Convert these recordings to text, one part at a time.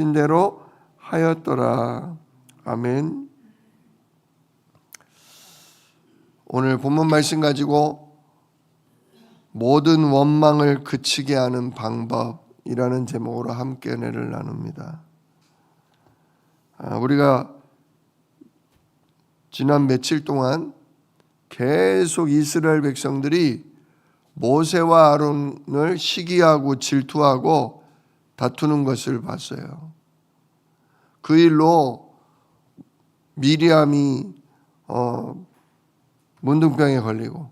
대로 하였더라. 아멘. 오늘 본문 말씀 가지고 모든 원망을 그치게 하는 방법이라는 제목으로 함께 은혜를 나눕니다. 우리가 지난 며칠 동안 계속 이스라엘 백성들이 모세와 아론을 시기하고 질투하고 다투는 것을 봤어요. 그 일로 미리암이 문둥병에 걸리고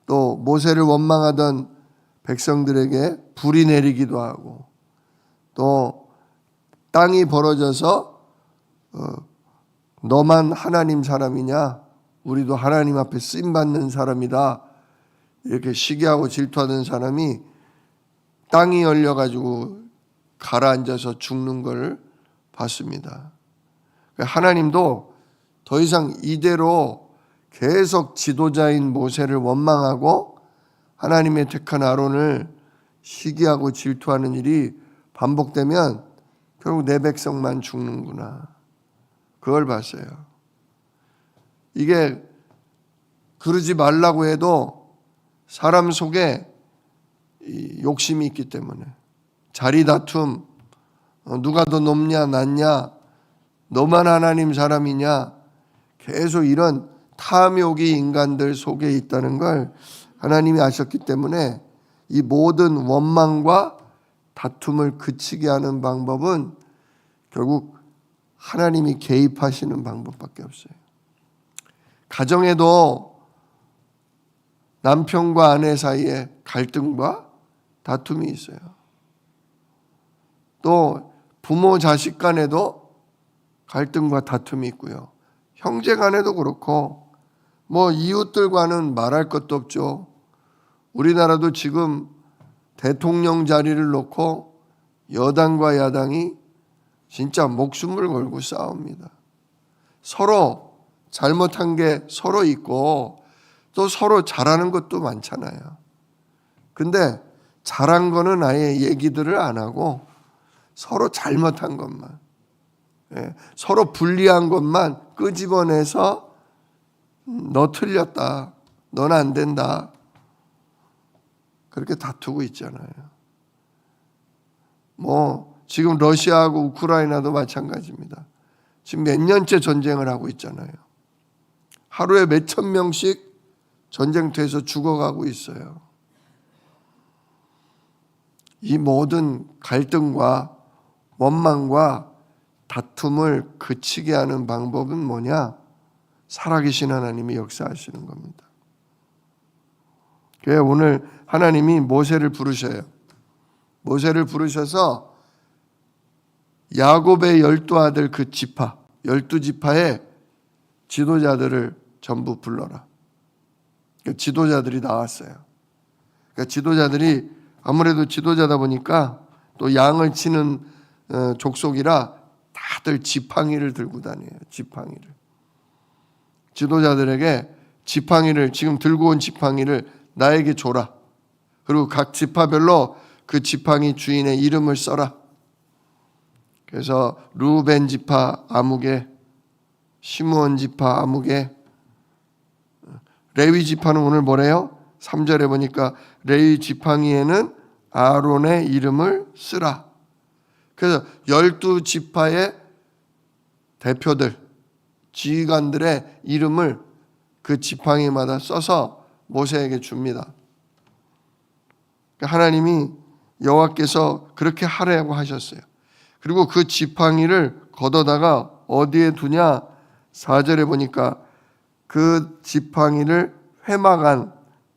또 모세를 원망하던 백성들에게 불이 내리기도 하고 또 땅이 벌어져서 너만 하나님 사람이냐? 우리도 하나님 앞에 쓰임받는 사람이다. 이렇게 시기하고 질투하던 사람이 땅이 열려가지고 가라앉아서 죽는 걸 봤습니다. 하나님도 더 이상 이대로 계속 지도자인 모세를 원망하고 하나님의 택한 아론을 시기하고 질투하는 일이 반복되면 결국 내 백성만 죽는구나. 그걸 봤어요. 이게 그러지 말라고 해도 사람 속에 욕심이 있기 때문에 자리 다툼, 누가 더 높냐 낮냐, 너만 하나님 사람이냐, 계속 이런 탐욕이 인간들 속에 있다는 걸 하나님이 아셨기 때문에 이 모든 원망과 다툼을 그치게 하는 방법은 결국 하나님이 개입하시는 방법밖에 없어요. 가정에도 남편과 아내 사이에 갈등과 다툼이 있어요. 또 부모 자식 간에도 갈등과 다툼이 있고요. 형제 간에도 그렇고 이웃들과는 말할 것도 없죠. 우리나라도 지금 대통령 자리를 놓고 여당과 야당이 진짜 목숨을 걸고 싸웁니다. 서로 잘못한 게 서로 있고 또 서로 잘하는 것도 많잖아요. 근데 잘한 거는 아예 얘기들을 안 하고 서로 잘못한 것만, 서로 불리한 것만 끄집어내서 너 틀렸다, 넌 안 된다, 그렇게 다투고 있잖아요. 지금 러시아하고 우크라이나도 마찬가지입니다. 지금 몇 년째 전쟁을 하고 있잖아요. 하루에 몇천 명씩 전쟁터에서 죽어가고 있어요. 이 모든 갈등과 원망과 다툼을 그치게 하는 방법은 뭐냐? 살아계신 하나님이 역사하시는 겁니다. 그래서 오늘 하나님이 모세를 부르셔요. 모세를 부르셔서 야곱의 12아들 그 지파, 12지파의 지도자들을 전부 불러라. 지도자들이 나왔어요. 지도자들이 아무래도 지도자다 보니까 또 양을 치는 족속이라 다들 지팡이를 들고 다녀요. 지팡이를. 지도자들에게 지팡이를, 지금 들고 온 지팡이를 나에게 줘라. 그리고 각 지파별로 그 지팡이 주인의 이름을 써라. 그래서 루벤 지파 아무개, 시므온 지파 아무개, 레위 지파는 오늘 뭐래요? 3절에 보니까 레위 지팡이에는 아론의 이름을 쓰라. 그래서 12지파의 대표들, 지휘관들의 이름을 그 지팡이마다 써서 모세에게 줍니다. 하나님이 여호와께서 그렇게 하라고 하셨어요. 그리고 그 지팡이를 걷어다가 어디에 두냐? 4절에 보니까 그 지팡이를 회막 안,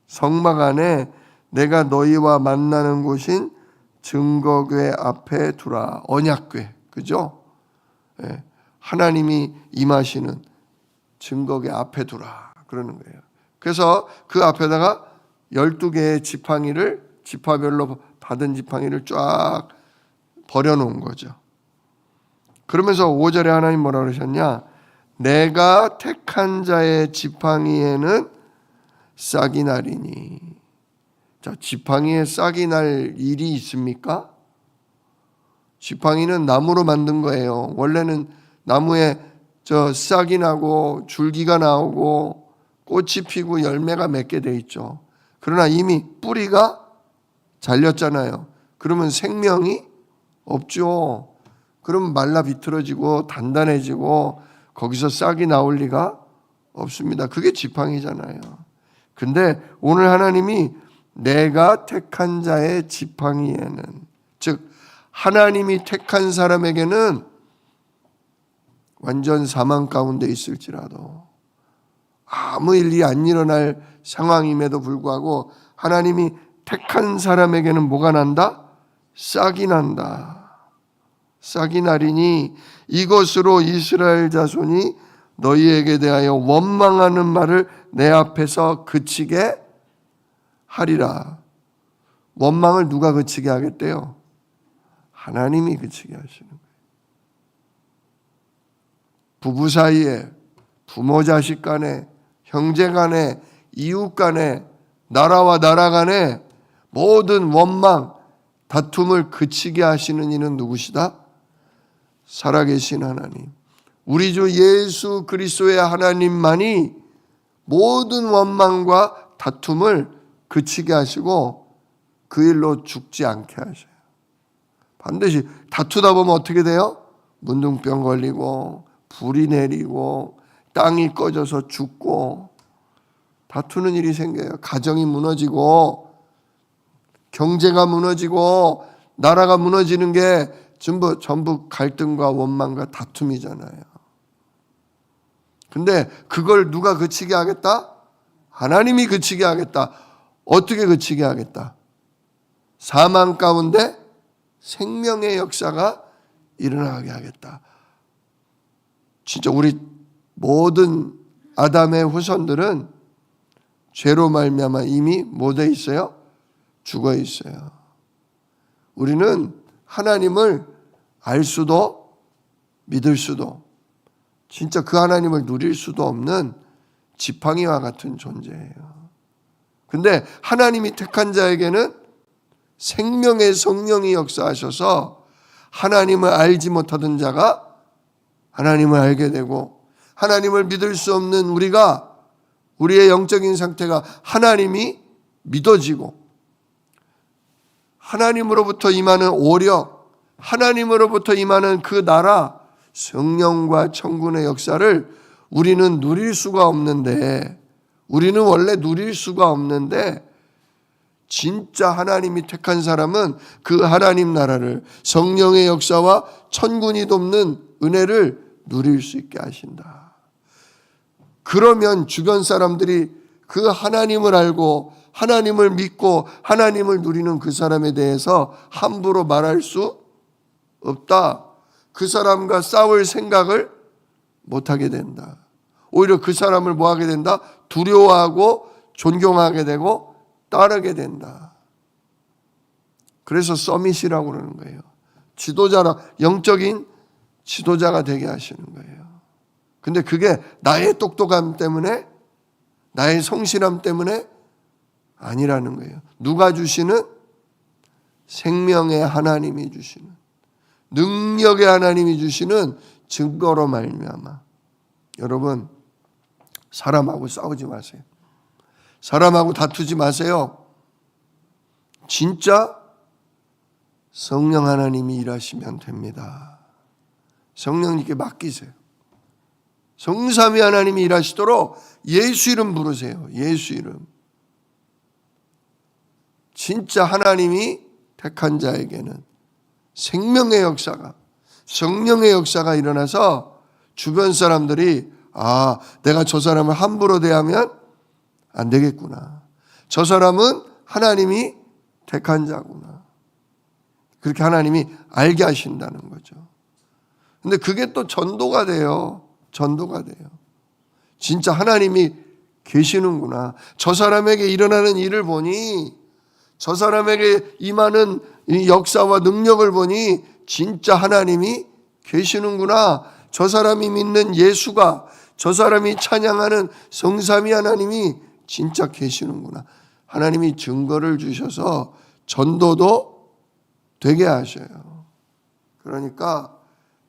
성막 안에 내가 너희와 만나는 곳인 증거궤 앞에 두라. 언약궤, 그죠? 하나님이 임하시는 증거궤 앞에 두라 그러는 거예요. 그래서 그 앞에다가 12개의 지팡이를 지파별로 받은 지팡이를 쫙 버려놓은 거죠. 그러면서 5절에 하나님 뭐라 그러셨냐? 내가 택한 자의 지팡이에는 싹이 나리니. 자, 지팡이에 싹이 날 일이 있습니까? 지팡이는 나무로 만든 거예요. 원래는 나무에 싹이 나고 줄기가 나오고 꽃이 피고 열매가 맺게 돼 있죠. 그러나 이미 뿌리가 잘렸잖아요. 그러면 생명이 없죠. 그러면 말라 비틀어지고 단단해지고 거기서 싹이 나올 리가 없습니다. 그게 지팡이잖아요. 근데 오늘 하나님이 내가 택한 자의 지팡이에는, 즉 하나님이 택한 사람에게는 완전 사망 가운데 있을지라도 아무 일이 안 일어날 상황임에도 불구하고 하나님이 택한 사람에게는 뭐가 난다? 싹이 난다. 싹이 나리니 이것으로 이스라엘 자손이 너희에게 대하여 원망하는 말을 내 앞에서 그치게 하리라. 원망을 누가 그치게 하겠대요? 하나님이 그치게 하시는 거예요. 부부 사이에, 부모 자식 간에, 형제 간에, 이웃 간에, 나라와 나라 간에 모든 원망, 다툼을 그치게 하시는 이는 누구시다? 살아계신 하나님. 우리 주 예수 그리스도의 하나님만이 모든 원망과 다툼을 그치게 하시고 그 일로 죽지 않게 하셔요. 반드시 다투다 보면 어떻게 돼요? 문둥병 걸리고 불이 내리고 땅이 꺼져서 죽고 다투는 일이 생겨요. 가정이 무너지고 경제가 무너지고 나라가 무너지는 게 전부 갈등과 원망과 다툼이잖아요. 근데 그걸 누가 그치게 하겠다? 하나님이 그치게 하겠다. 어떻게 그치게 하겠다? 사망 가운데 생명의 역사가 일어나게 하겠다. 진짜 우리 모든 아담의 후손들은 죄로 말미암아 이미 뭐 돼 있어요? 죽어 있어요. 우리는 하나님을 알 수도 믿을 수도 진짜 그 하나님을 누릴 수도 없는 지팡이와 같은 존재예요. 근데 하나님이 택한 자에게는 생명의 성령이 역사하셔서 하나님을 알지 못하던 자가 하나님을 알게 되고 하나님을 믿을 수 없는 우리의 영적인 상태가 하나님이 믿어지고 하나님으로부터 임하는 오력, 하나님으로부터 임하는 그 나라, 성령과 천군의 역사를 우리는 누릴 수가 없는데, 우리는 원래 누릴 수가 없는데 진짜 하나님이 택한 사람은 그 하나님 나라를 성령의 역사와 천군이 돕는 은혜를 누릴 수 있게 하신다. 그러면 주변 사람들이 그 하나님을 알고 하나님을 믿고 하나님을 누리는 그 사람에 대해서 함부로 말할 수 없다. 그 사람과 싸울 생각을 못하게 된다. 오히려 그 사람을 뭐하게 된다? 두려워하고 존경하게 되고 따르게 된다. 그래서 서밋이라고 그러는 거예요. 지도자라, 영적인 지도자가 되게 하시는 거예요. 근데 그게 나의 똑똑함 때문에, 나의 성실함 때문에 아니라는 거예요. 누가 주시는? 생명의 하나님이 주시는, 능력의 하나님이 주시는 증거로 말미암아. 여러분, 사람하고 싸우지 마세요. 사람하고 다투지 마세요. 진짜 성령 하나님이 일하시면 됩니다. 성령님께 맡기세요. 성삼위 하나님이 일하시도록 예수 이름 부르세요. 예수 이름. 진짜 하나님이 택한 자에게는 생명의 역사가, 성령의 역사가 일어나서 주변 사람들이 내가 저 사람을 함부로 대하면 안 되겠구나. 저 사람은 하나님이 택한 자구나. 그렇게 하나님이 알게 하신다는 거죠. 근데 그게 또 전도가 돼요. 전도가 돼요. 진짜 하나님이 계시는구나. 저 사람에게 일어나는 일을 보니, 저 사람에게 임하는 이 역사와 능력을 보니 진짜 하나님이 계시는구나. 저 사람이 믿는 예수가, 저 사람이 찬양하는 성삼위 하나님이 진짜 계시는구나. 하나님이 증거를 주셔서 전도도 되게 하셔요. 그러니까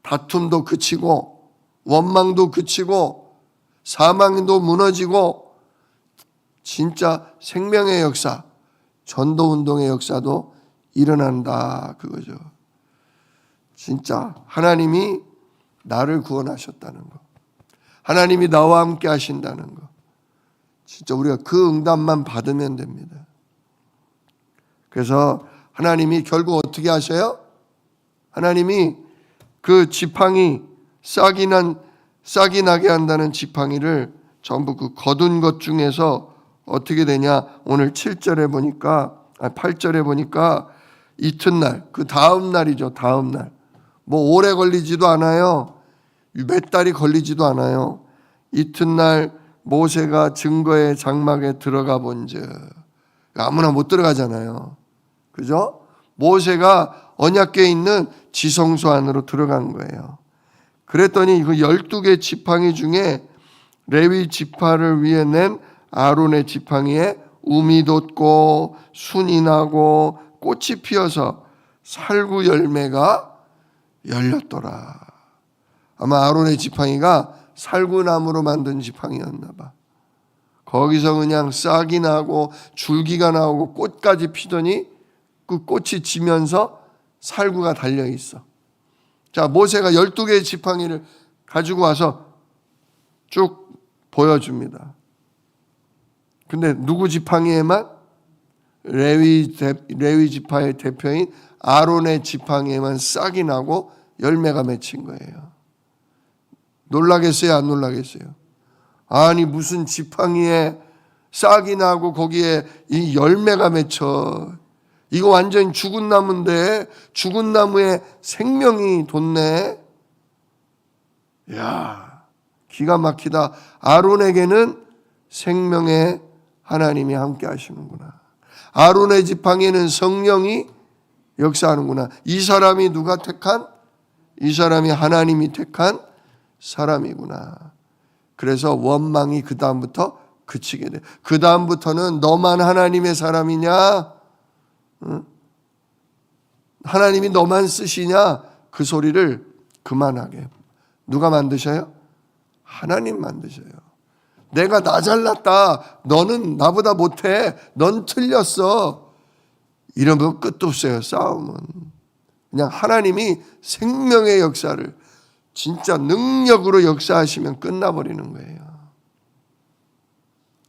다툼도 그치고 원망도 그치고 사망도 무너지고 진짜 생명의 역사, 전도운동의 역사도 일어난다 그거죠. 진짜 하나님이 나를 구원하셨다는 거, 하나님이 나와 함께 하신다는 거, 진짜 우리가 그 응답만 받으면 됩니다. 그래서 하나님이 결국 어떻게 하셔요? 하나님이 그 지팡이, 싹이 나게 한다는 지팡이를 전부 그 거둔 것 중에서 어떻게 되냐? 오늘 7절에 보니까 8절에 보니까 이튿날, 그 다음 날이죠. 다음 날. 뭐 오래 걸리지도 않아요. 몇 달이 걸리지도 않아요. 이튿날 모세가 증거의 장막에 들어가 본즉, 아무나 못 들어가잖아요. 그죠? 모세가 언약궤에 있는 지성소 안으로 들어간 거예요. 그랬더니 그 12개 지팡이 중에 레위 지파를 위해 낸 아론의 지팡이에 움이 돋고 순이 나고 꽃이 피어서 살구 열매가 열렸더라. 아마 아론의 지팡이가 살구나무로 만든 지팡이였나 봐. 거기서 그냥 싹이 나고 줄기가 나오고 꽃까지 피더니 그 꽃이 지면서 살구가 달려 있어. 자, 모세가 12개의 지팡이를 가지고 와서 쭉 보여줍니다. 근데 누구 지팡이에만? 레위 지파의 대표인 아론의 지팡이에만 싹이 나고 열매가 맺힌 거예요. 놀라겠어요? 안 놀라겠어요? 아니 무슨 지팡이에 싹이 나고 거기에 이 열매가 맺혀. 이거 완전 죽은 나무인데 죽은 나무에 생명이 돋네. 이야, 기가 막히다. 아론에게는 생명의 하나님이 함께 하시는구나. 아론의 지팡이에는 성령이 역사하는구나. 이 사람이 누가 택한? 이 사람이 하나님이 택한 사람이구나. 그래서 원망이 그 다음부터 그치게 돼. 그 다음부터는 너만 하나님의 사람이냐? 응? 하나님이 너만 쓰시냐? 그 소리를 그만하게. 누가 만드셔요? 하나님 만드셔요. 내가 나 잘났다. 너는 나보다 못해. 넌 틀렸어. 이러면 끝도 없어요. 싸움은. 그냥 하나님이 생명의 역사를 진짜 능력으로 역사하시면 끝나버리는 거예요.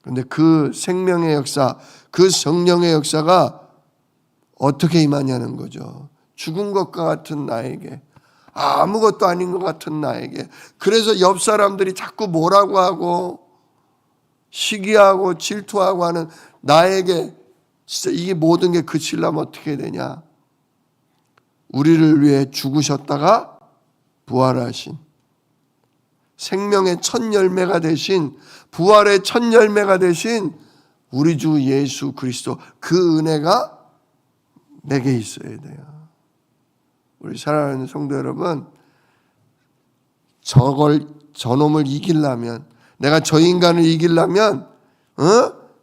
그런데 그 생명의 역사, 그 성령의 역사가 어떻게 임하냐는 거죠. 죽은 것과 같은 나에게, 아무것도 아닌 것 같은 나에게. 그래서 옆 사람들이 자꾸 뭐라고 하고 시기하고 질투하고 하는 나에게 진짜 이게 모든 게 그치려면 어떻게 되냐? 우리를 위해 죽으셨다가 부활하신, 생명의 첫 열매가 되신, 부활의 첫 열매가 되신 우리 주 예수 그리스도, 그 은혜가 내게 있어야 돼요. 우리 사랑하는 성도 여러분, 저놈을 이기려면, 내가 저 인간을 이기려면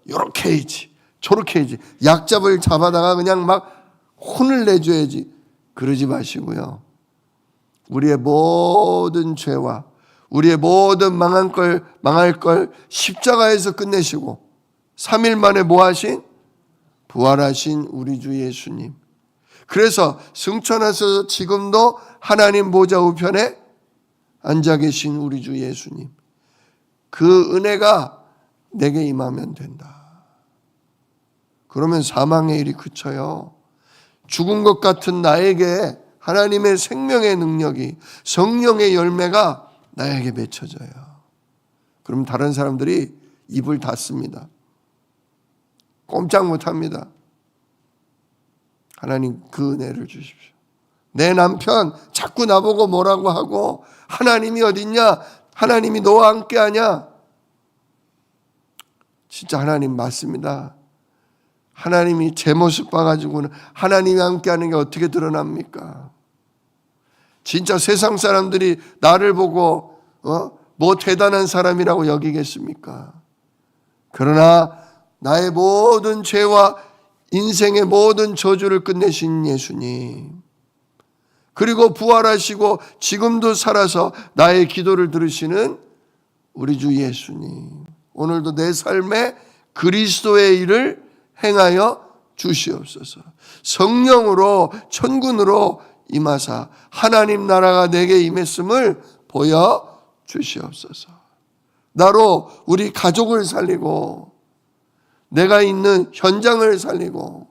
요렇게 해야지, 저렇게 해야지, 약잡을 잡아다가 그냥 막 혼을 내줘야지. 그러지 마시고요. 우리의 모든 죄와 우리의 모든 망할 걸 십자가에서 끝내시고 3일 만에 뭐 하신? 부활하신 우리 주 예수님. 그래서 승천하셔서 지금도 하나님 보좌 우편에 앉아 계신 우리 주 예수님. 그 은혜가 내게 임하면 된다. 그러면 사망의 일이 그쳐요. 죽은 것 같은 나에게 하나님의 생명의 능력이, 성령의 열매가 나에게 맺혀져요. 그럼 다른 사람들이 입을 닫습니다. 꼼짝 못합니다. 하나님 그 은혜를 주십시오. 내 남편 자꾸 나보고 뭐라고 하고, 하나님이 어딨냐? 하나님이 너와 함께하냐? 진짜 하나님 맞습니다. 하나님이 제 모습 봐가지고는 하나님이 함께하는 게 어떻게 드러납니까? 진짜 세상 사람들이 나를 보고 뭐 대단한 사람이라고 여기겠습니까? 그러나 나의 모든 죄와 인생의 모든 저주를 끝내신 예수님, 그리고 부활하시고 지금도 살아서 나의 기도를 들으시는 우리 주 예수님, 오늘도 내 삶에 그리스도의 일을 행하여 주시옵소서. 성령으로 천군으로 임하사 하나님 나라가 내게 임했음을 보여 주시옵소서. 나로 우리 가족을 살리고 내가 있는 현장을 살리고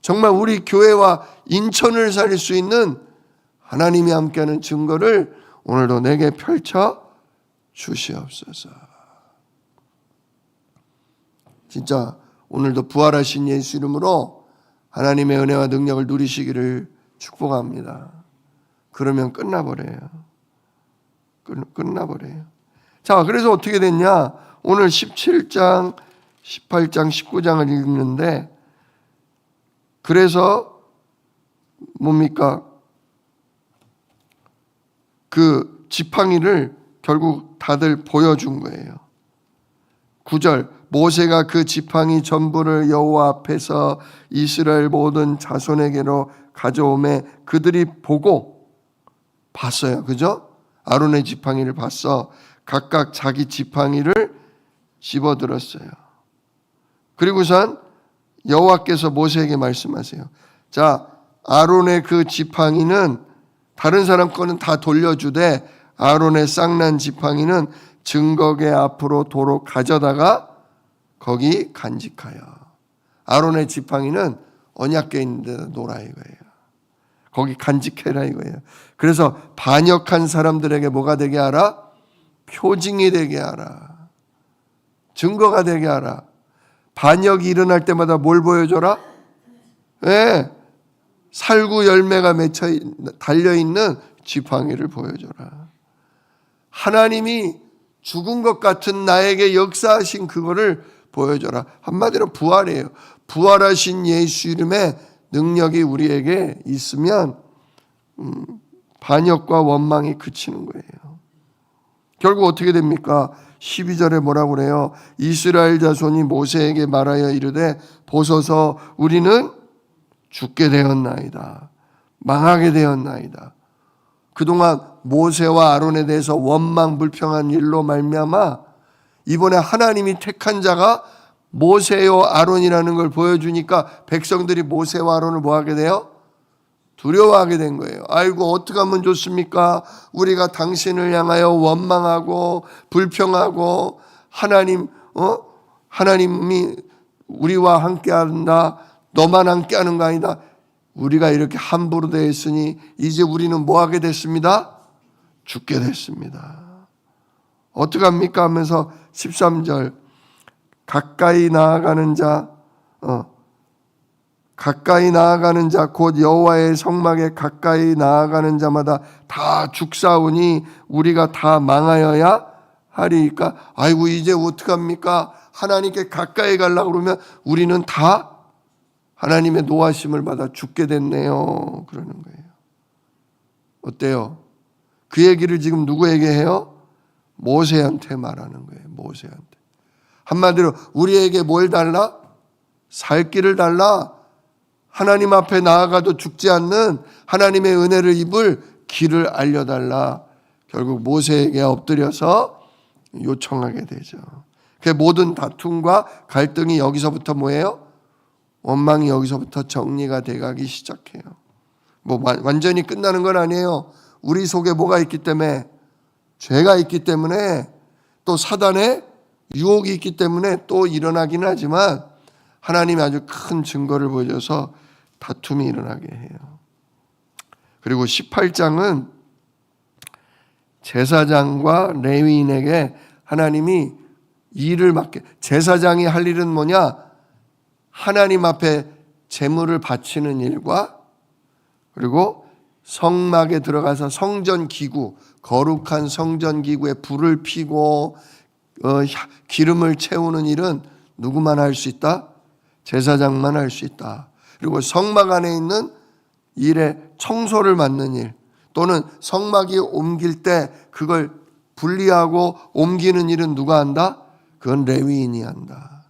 정말 우리 교회와 인천을 살릴 수 있는 하나님이 함께하는 증거를 오늘도 내게 펼쳐 주시옵소서. 진짜 오늘도 부활하신 예수 이름으로 하나님의 은혜와 능력을 누리시기를 축복합니다. 그러면 끝나버려요. 끝나버려요. 자, 그래서 어떻게 됐냐? 오늘 17장, 18장, 19장을 읽는데, 그래서 뭡니까? 그 지팡이를 결국 다들 보여준 거예요. 9절, 모세가 그 지팡이 전부를 여호와 앞에서 이스라엘 모든 자손에게로 가져오매 그들이 보고 봤어요. 그죠? 아론의 지팡이를 봤어. 각각 자기 지팡이를 집어들었어요. 그리고선 여호와께서 모세에게 말씀하세요. 자, 아론의 그 지팡이는 다른 사람 거는 다 돌려주되 아론의 쌍난 지팡이는 증거궤 앞으로 도로 가져다가 거기 간직하여. 아론의 지팡이는 언약궤 있는 데다 놓으라 이거예요. 거기 간직해라 이거예요. 그래서 반역한 사람들에게 뭐가 되게 하라? 표징이 되게 하라. 증거가 되게 하라. 반역이 일어날 때마다 뭘 보여줘라? 네, 살구 열매가 맺혀 달려있는 지팡이를 보여줘라. 하나님이 죽은 것 같은 나에게 역사하신 그거를 보여줘라. 한마디로 부활이에요. 부활하신 예수 이름의 능력이 우리에게 있으면 반역과 원망이 그치는 거예요. 결국 어떻게 됩니까? 12절에 뭐라고 그래요? 이스라엘 자손이 모세에게 말하여 이르되 보소서 우리는 죽게 되었나이다. 망하게 되었나이다. 그동안 모세와 아론에 대해서 원망 불평한 일로 말미암아 이번에 하나님이 택한 자가 모세요 아론이라는 걸 보여주니까 백성들이 모세와 아론을 뭐하게 돼요? 두려워하게 된 거예요. 아이고 어떻게 하면 좋습니까? 우리가 당신을 향하여 원망하고 불평하고 하나님이 우리와 함께한다. 너만 함께하는 거 아니다. 우리가 이렇게 함부로 되어 있으니 이제 우리는 뭐하게 됐습니다? 죽게 됐습니다. 어떡합니까? 하면서 13절 가까이 나아가는 자 곧 여호와의 성막에 가까이 나아가는 자마다 다 죽사오니 우리가 다 망하여야 하리까. 아이고 이제 어떡합니까? 하나님께 가까이 가려고 그러면 우리는 다 하나님의 노하심을 받아 죽게 됐네요. 그러는 거예요. 어때요? 그 얘기를 지금 누구에게 해요? 모세한테 말하는 거예요. 모세한테. 한마디로 우리에게 뭘 달라? 살 길을 달라. 하나님 앞에 나아가도 죽지 않는 하나님의 은혜를 입을 길을 알려달라. 결국 모세에게 엎드려서 요청하게 되죠. 그 모든 다툼과 갈등이 여기서부터 뭐예요? 원망이 여기서부터 정리가 돼가기 시작해요. 뭐 완전히 끝나는 건 아니에요. 우리 속에 뭐가 있기 때문에, 죄가 있기 때문에, 또 사단의 유혹이 있기 때문에 또 일어나긴 하지만 하나님이 아주 큰 증거를 보여줘서 다툼이 일어나게 해요. 그리고 18장은 제사장과 레위인에게 하나님이 일을 맡게. 제사장이 할 일은 뭐냐? 하나님 앞에 제물을 바치는 일과 그리고 성막에 들어가서 성전 기구, 거룩한 성전 기구에 불을 피고 기름을 채우는 일은 누구만 할 수 있다? 제사장만 할 수 있다. 그리고 성막 안에 있는 일에 청소를 맡는 일 또는 성막이 옮길 때 그걸 분리하고 옮기는 일은 누가 한다? 그건 레위인이 한다.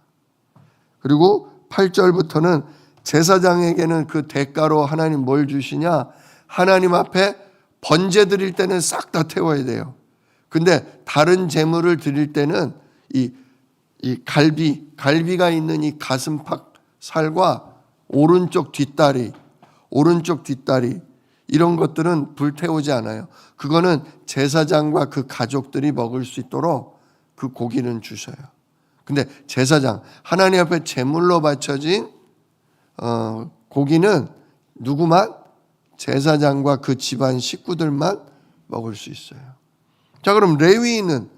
그리고 8절부터는 제사장에게는 그 대가로 하나님 뭘 주시냐? 하나님 앞에 번제 드릴 때는 싹 다 태워야 돼요. 근데 다른 제물을 드릴 때는 이 갈비가 있는 이 가슴팍 살과 오른쪽 뒷다리 이런 것들은 불태우지 않아요. 그거는 제사장과 그 가족들이 먹을 수 있도록 그 고기는 주셔요. 근데 제사장, 하나님 앞에 제물로 바쳐진 고기는 누구만? 제사장과 그 집안 식구들만 먹을 수 있어요. 자, 그럼 레위인은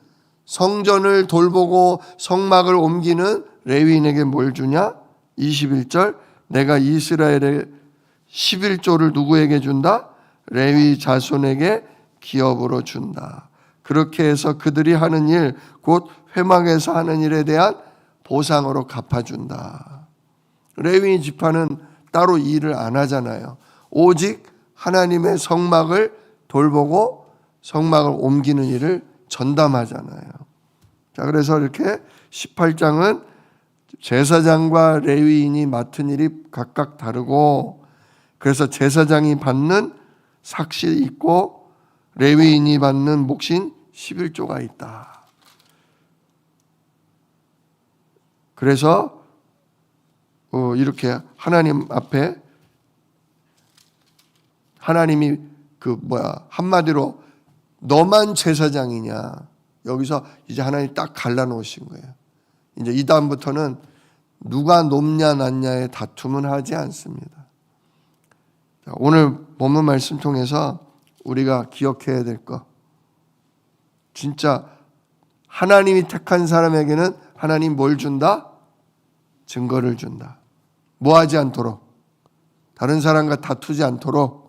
성전을 돌보고 성막을 옮기는 레위인에게 뭘 주냐? 21절, 내가 이스라엘의 11조를 누구에게 준다? 레위 자손에게 기업으로 준다. 그렇게 해서 그들이 하는 일, 곧 회막에서 하는 일에 대한 보상으로 갚아준다. 레위 지파는 따로 일을 안 하잖아요. 오직 하나님의 성막을 돌보고 성막을 옮기는 일을 전담하잖아요. 자, 그래서 이렇게 18장은 제사장과 레위인이 맡은 일이 각각 다르고, 그래서 제사장이 받는 삭시 있고 레위인이 받는 몫인 11조가 있다. 그래서 이렇게 하나님 앞에 하나님이 한마디로 너만 제사장이냐, 여기서 이제 하나님 딱 갈라놓으신 거예요. 이제 이 다음부터는 누가 높냐 낮냐의 다툼은 하지 않습니다. 오늘 본문 말씀 통해서 우리가 기억해야 될 것, 진짜 하나님이 택한 사람에게는 하나님 뭘 준다? 증거를 준다. 뭐 하지 않도록, 다른 사람과 다투지 않도록,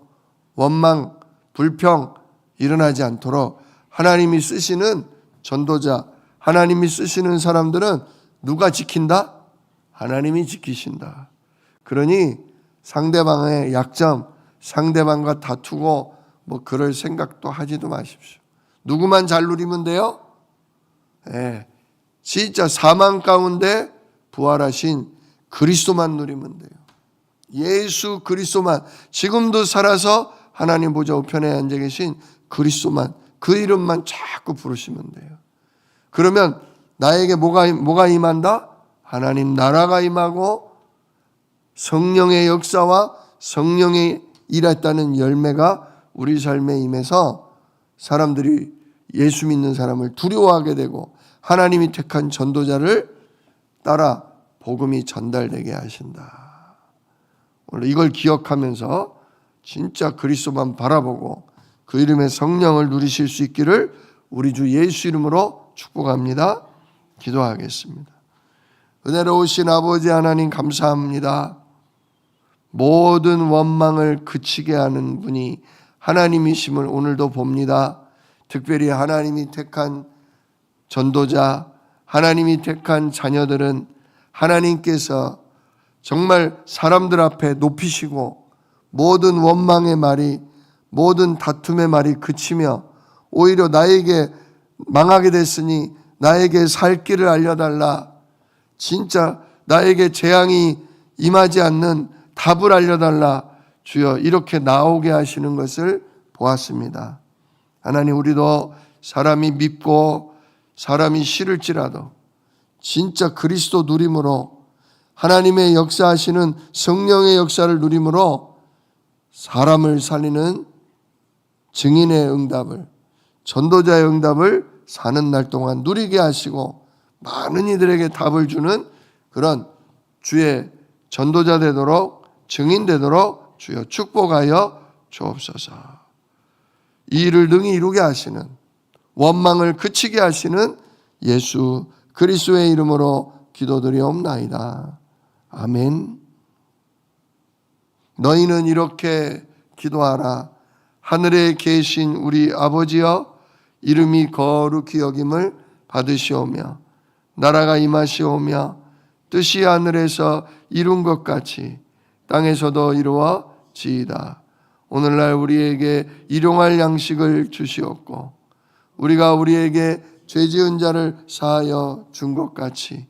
원망, 불평 일어나지 않도록 하나님이 쓰시는 전도자, 하나님이 쓰시는 사람들은 누가 지킨다? 하나님이 지키신다. 그러니 상대방의 약점, 상대방과 다투고 그럴 생각도 하지도 마십시오. 누구만 잘 누리면 돼요? 진짜 사망 가운데 부활하신 그리스도만 누리면 돼요. 예수 그리스도만, 지금도 살아서 하나님 보좌 우편에 앉아 계신 그리스도만, 그 이름만 자꾸 부르시면 돼요. 그러면 나에게 뭐가 임한다? 하나님 나라가 임하고 성령의 역사와 성령의 일했다는 열매가 우리 삶에 임해서 사람들이 예수 믿는 사람을 두려워하게 되고 하나님이 택한 전도자를 따라 복음이 전달되게 하신다. 오늘 이걸 기억하면서 진짜 그리스도만 바라보고 그 이름의 성령을 누리실 수 있기를 우리 주 예수 이름으로 축복합니다. 기도하겠습니다. 은혜로우신 아버지 하나님 감사합니다. 모든 원망을 그치게 하는 분이 하나님이심을 오늘도 봅니다. 특별히 하나님이 택한 전도자, 하나님이 택한 자녀들은 하나님께서 정말 사람들 앞에 높이시고 모든 원망의 말이, 모든 다툼의 말이 그치며 오히려 나에게 망하게 됐으니 나에게 살 길을 알려달라, 진짜 나에게 재앙이 임하지 않는 답을 알려달라, 주여 이렇게 나오게 하시는 것을 보았습니다. 하나님, 우리도 사람이 밉고 사람이 싫을지라도 진짜 그리스도 누림으로, 하나님의 역사하시는 성령의 역사를 누림으로 사람을 살리는 증인의 응답을, 전도자의 응답을 사는 날 동안 누리게 하시고 많은 이들에게 답을 주는 그런 주의 전도자 되도록, 증인 되도록 주여 축복하여 주옵소서. 이 일을 능히 이루게 하시는, 원망을 그치게 하시는 예수 그리스도의 이름으로 기도드리옵나이다. 아멘. 너희는 이렇게 기도하라. 하늘에 계신 우리 아버지여, 이름이 거룩히 여김을 받으시오며 나라가 임하시오며 뜻이 하늘에서 이룬 것 같이 땅에서도 이루어지이다. 오늘날 우리에게 일용할 양식을 주시옵고 우리가 우리에게 죄지은 자를 사하여 준 것 같이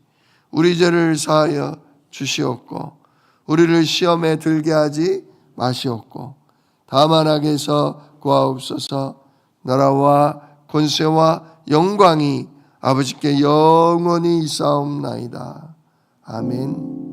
우리 죄를 사하여 주시옵고 우리를 시험에 들게 하지 마시옵고 다만하게서 구하옵소서. 나라와 권세와 영광이 아버지께 영원히 있사옵나이다. 아멘.